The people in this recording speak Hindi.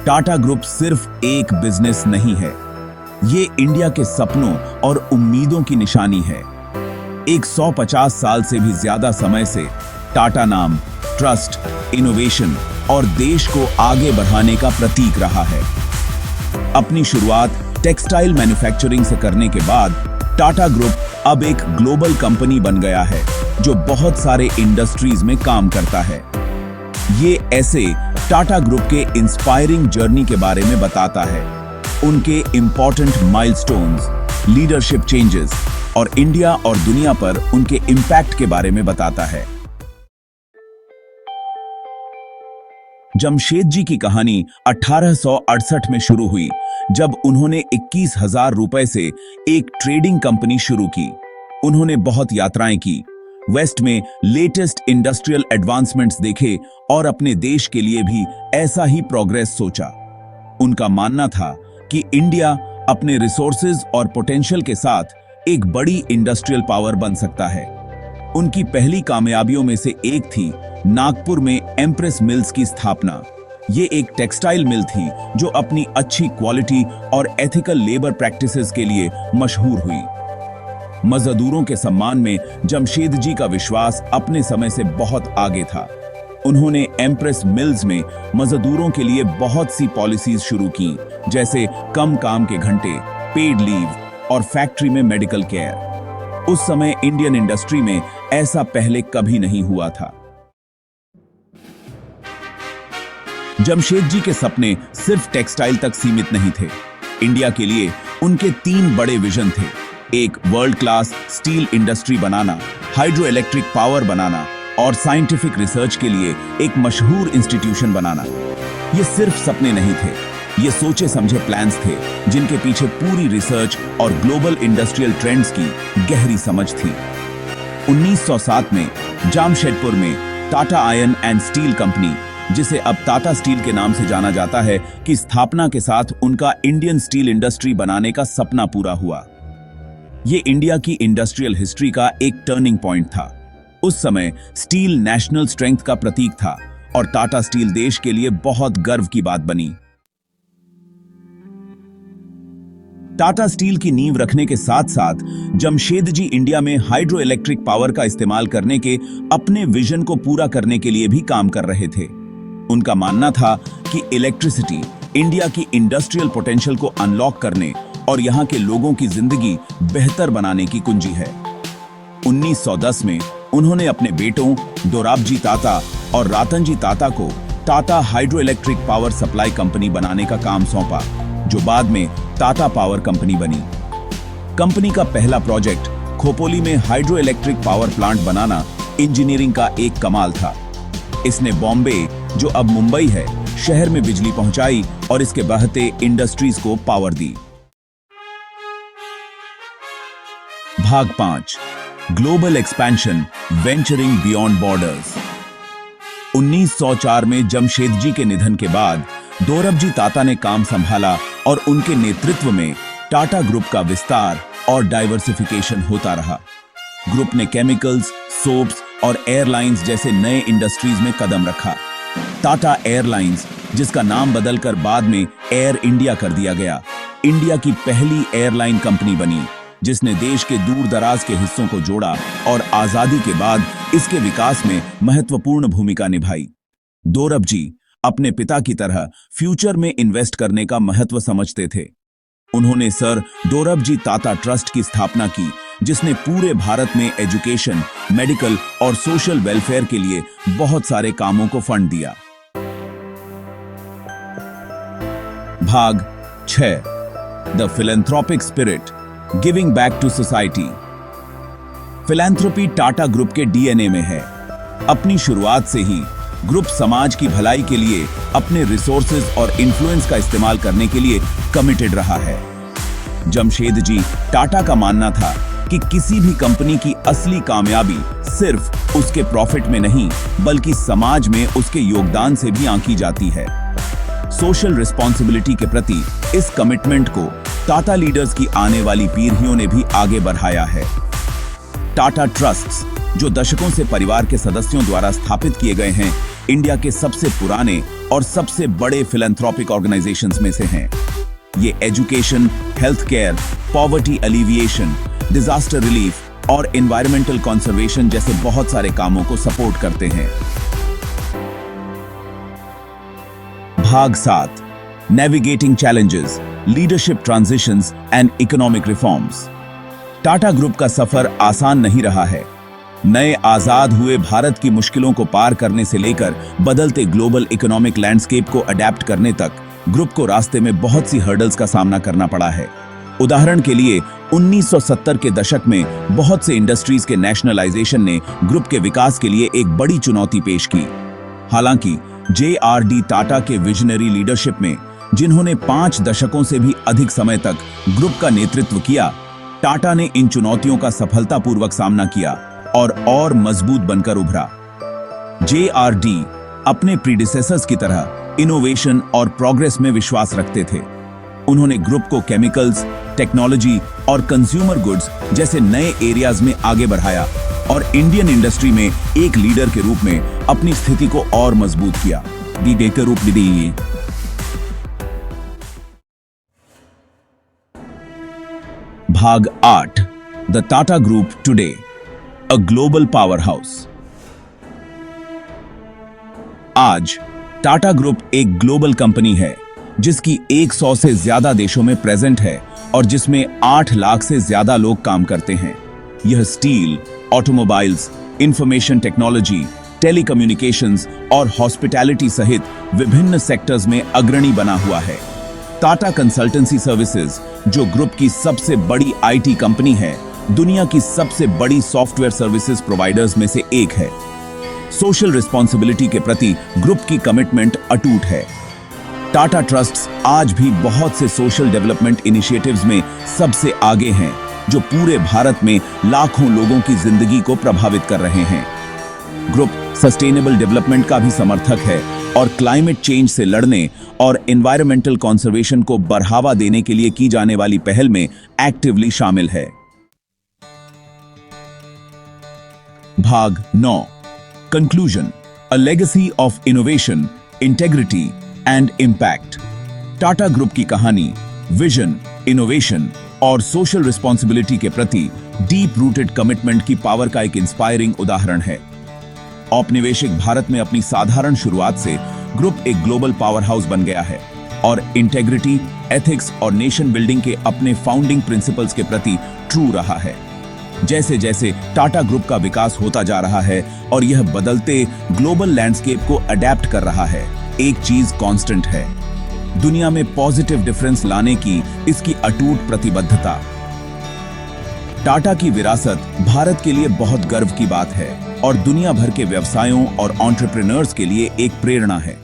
टाटा ग्रुप सिर्फ एक बिजनेस नहीं है, ये इंडिया के सपनों और उम्मीदों की निशानी है। 150 साल से भी ज्यादा समय से टाटा नाम ट्रस्ट, इनोवेशन और देश को आगे बढ़ाने का प्रतीक रहा है। अपनी शुरुआत टेक्सटाइल मैन्युफैक्चरिंग से करने के बाद टाटा ग्रुप अब एक ग्लोबल कंपनी बन गया है जो बहुत सारे इंडस्ट्रीज में काम करता है। ये ऐसे टाटा ग्रुप के इंस्पायरिंग जर्नी के बारे में बताता है, उनके इंपॉर्टेंट माइलस्टोन्स, लीडरशिप चेंजेस और इंडिया और दुनिया पर उनके इंपैक्ट के बारे में बताता है। जमशेद जी की कहानी 1868 में शुरू हुई, जब उन्होंने 21,000 रुपए से एक ट्रेडिंग कंपनी शुरू की। उन्होंने बहुत यात्राएं की, वेस्ट में लेटेस्ट इंडस्ट्रियल एडवांसमेंट्स देखे और अपने देश के लिए भी ऐसा ही प्रोग्रेस सोचा। उनका मानना था कि इंडिया अपने रिसोर्सेज और पोटेंशियल के साथ एक बड़ी इंडस्ट्रियल पावर बन सकता है। उनकी पहली कामयाबियों में से एक थी नागपुर में एम्प्रेस मिल्स की स्थापना। ये एक टेक्सटाइल मिल थी जो अपनी अच्छी क्वालिटी और एथिकल लेबर प्रैक्टिसेस के लिए मशहूर हुई। मजदूरों के सम्मान में जमशेद जी का विश्वास अपने समय से बहुत आगे था। उन्होंने एम्प्रेस मिल्स में मजदूरों के लिए बहुत सी पॉलिसीज शुरू की, जैसे कम काम के घंटे, पेड लीव और फैक्ट्री में मेडिकल केयर। उस समय इंडियन इंडस्ट्री में ऐसा पहले कभी नहीं हुआ था। जमशेद जी के सपने सिर्फ टेक्सटाइल तक सीमित नहीं थे। इंडिया के लिए उनके 3 बड़े विजन थे। एक वर्ल्ड क्लास स्टील इंडस्ट्री बनाना, हाइड्रो इलेक्ट्रिक पावर बनाना और साइंटिफिक रिसर्च के लिए एक मशहूर इंस्टीट्यूशन बनाना। ये सिर्फ सपने नहीं थे, ये सोचे समझे प्लान्स थे जिनके पीछे पूरी रिसर्च और ग्लोबल इंडस्ट्रियल ट्रेंड्स की गहरी समझ थी। 1907 में जामशेदपुर में Tata iron and steel company, जिसे अब टाटा स्टील के नाम से जाना जाता है, की स्थापना के साथ उनका इंडियन स्टील इंडस्ट्री बनाने का सपना पूरा हुआ। ये इंडिया की इंडस्ट्रियल हिस्ट्री का एक टर्निंग पॉइंट था। उस समय स्टील नेशनल स्ट्रेंथ का प्रतीक था और टाटा स्टील देश के लिए बहुत गर्व की बात बनी। टाटा स्टील की नींव रखने के साथ साथ जमशेद जी इंडिया में हाइड्रो इलेक्ट्रिक पावर का इस्तेमाल करने के अपने विजन को पूरा करने के लिए भी काम कर रहे थे। उनका मानना था कि इलेक्ट्रिसिटी इंडिया की इंडस्ट्रियल पोटेंशियल को अनलॉक करने और यहां के लोगों की जिंदगी बेहतर बनाने की कुंजी है। 1910 में उन्होंने अपने बेटों दोराबजी ताता और रातनजी ताता को Tata hydro electric power supply company बनाने का काम सौंपा, जो बाद में टाटा पावर कंपनी बनी। कंपनी का पहला प्रोजेक्ट खोपोली में हाइड्रो इलेक्ट्रिक पावर प्लांट बनाना इंजीनियरिंग का एक कमाल था। इसने बॉम्बे, जो अब मुंबई है, शहर में बिजली पहुंचाई और इसके बहते इंडस्ट्रीज को पावर दी। भाग 5, global expansion, venturing beyond borders. 1904 में जमशेद जी के निधन के बाद दोरबजी ताता ने काम संभाला और उनके नेतृत्व में टाटा ग्रुप का विस्तार और डाइवर्सिफिकेशन होता रहा। ग्रुप ने केमिकल्स, सोप्स और एयरलाइंस जैसे नए इंडस्ट्रीज में कदम रखा। टाटा एयरलाइंस, जिसका नाम बदलकर बाद में एयर इंडिया कर दिया गया, इंडिया की पहली एयरलाइन कंपनी बनी, जिसने देश के दूर दराज के हिस्सों को जोड़ा और आजादी के बाद इसके विकास में महत्वपूर्ण भूमिका निभाई। दोरबजी अपने पिता की तरह फ्यूचर में इन्वेस्ट करने का महत्व समझते थे। उन्होंने सर दोरबजी टाटा ट्रस्ट की स्थापना की, जिसने पूरे भारत में एजुकेशन, मेडिकल और सोशल वेलफेयर के लिए बहुत सारे कामों को फंड दिया। भाग 6, the philanthropic spirit, giving back to society. Philanthropy Tata group के डीएनए में है। अपनी शुरुआत से ही ग्रुप समाज की भलाई के लिए अपने रिसोर्सेज और इन्फ्लुएंस का इस्तेमाल करने के लिए कमिटेड रहा है। जमशेद जी टाटा का मानना था कि किसी भी कंपनी की असली कामयाबी सिर्फ उसके प्रॉफिट में नहीं, बल्कि समाज में उसके योगदान से भी आंकी जाती है। सोशल रिस्पॉन्सिबिलिटी के प्रति इस कमिटमेंट को टाटा लीडर्स की आने वाली पीढ़ियों ने भी आगे बढ़ाया है। टाटा ट्रस्ट्स, जो दशकों से परिवार के सदस्यों द्वारा स्थापित किए गए हैं, इंडिया के सबसे पुराने और सबसे बड़े फिलैंथ्रोपिक ऑर्गेनाइजेशंस में से हैं। ये education, health care, poverty alleviation, disaster relief और एनवायरमेंटल कंजर्वेशन जैसे बहुत सारे कामों को सपोर्ट करते हैं। भाग 7, navigating challenges, leadership transitions and economic reforms. Tata group का सफर आसान नहीं रहा है। नए आजाद हुए भारत की मुश्किलों को पार करने से लेकर बदलते ग्लोबल इकोनॉमिक लैंडस्केप को अडेप्ट करने तक ग्रुप को रास्ते में बहुत सी हर्डल्स का सामना करना पड़ा है। उदाहरण के लिए 1970 के दशक में बहुत से इंडस्ट्रीज के नेशनलाइजेशन ने ग्रुप के विकास के लिए एक बड़ी चुनौती पेश की। हालांकि JRD टाटा के विजनरी लीडरशिप में, जिन्होंने 5 दशकों से भी अधिक समय तक ग्रुप का नेतृत्व किया, टाटा ने इन चुनौतियों का सफलतापूर्वक सामना किया और मजबूत बनकर उभरा। JRD अपने प्रीडिसेसर्स की तरह इनोवेशन और प्रोग्रेस में विश्वास रखते थे। उन्होंने ग्रुप को केमिकल्स, टेक्नोलॉजी और कंज्यूमर गुड्स जैसे नए एरियाज में आगे बढ़ाया और इंडियन इंडस्ट्री में एक लीडर के रूप में अपनी स्थिति को और मजबूत किया। भाग 8, the Tata group today, a global power house. आज टाटा ग्रुप एक ग्लोबल कंपनी है जिसकी 100 से ज्यादा देशों में प्रेजेंट है और जिसमें 8 लाख से ज्यादा लोग काम करते हैं। यह steel, automobiles, information technology, telecommunications और हॉस्पिटैलिटी सहित विभिन्न सेक्टर्स में अग्रणी बना हुआ है। टाटा कंसल्टेंसी सर्विसेज, जो ग्रुप की सबसे बड़ी IT कंपनी है, दुनिया की सबसे बड़ी सॉफ्टवेयर सर्विसेज प्रोवाइडर्स में से एक है। सोशल रिस्पॉन्सिबिलिटी के प्रति ग्रुप की कमिटमेंट अटूट है। टाटा ट्रस्ट्स आज भी बहुत से सोशल डेवलपमेंट इनिशिएटिव्स में सबसे आगे हैं, जो पूरे भारत में लाखों लोगों की जिंदगी को प्रभावित कर रहे हैं। ग्रुप सस्टेनेबल डेवलपमेंट का भी समर्थक है और क्लाइमेट चेंज से लड़ने और एनवायरमेंटल कंजर्वेशन को बढ़ावा देने के लिए की जाने वाली पहल में एक्टिवली शामिल है। भाग 9, conclusion, a legacy of innovation, integrity and impact. Tata group की कहानी विजन, इनोवेशन और सोशल रिस्पॉन्सिबिलिटी के प्रति डीप रूटेड कमिटमेंट की पावर का एक इंस्पायरिंग उदाहरण है। औपनिवेशिक भारत में अपनी साधारण शुरुआत से ग्रुप एक ग्लोबल पावर हाउस बन गया है और इंटेग्रिटी, एथिक्स और नेशन बिल्डिंग के अपने फाउंडिंग प्रिंसिपल्स के प्रति ट्रू रहा है। जैसे जैसे टाटा ग्रुप का विकास होता जा रहा है और यह बदलते ग्लोबल लैंडस्केप को अडेप्ट कर रहा है, एक चीज कांस्टेंट है, दुनिया में पॉजिटिव डिफरेंस लाने की इसकी अटूट प्रतिबद्धता। टाटा की विरासत भारत के लिए बहुत गर्व की बात है और दुनिया भर के व्यवसायों और एंटरप्रेन्योर्स के लिए एक प्रेरणा है।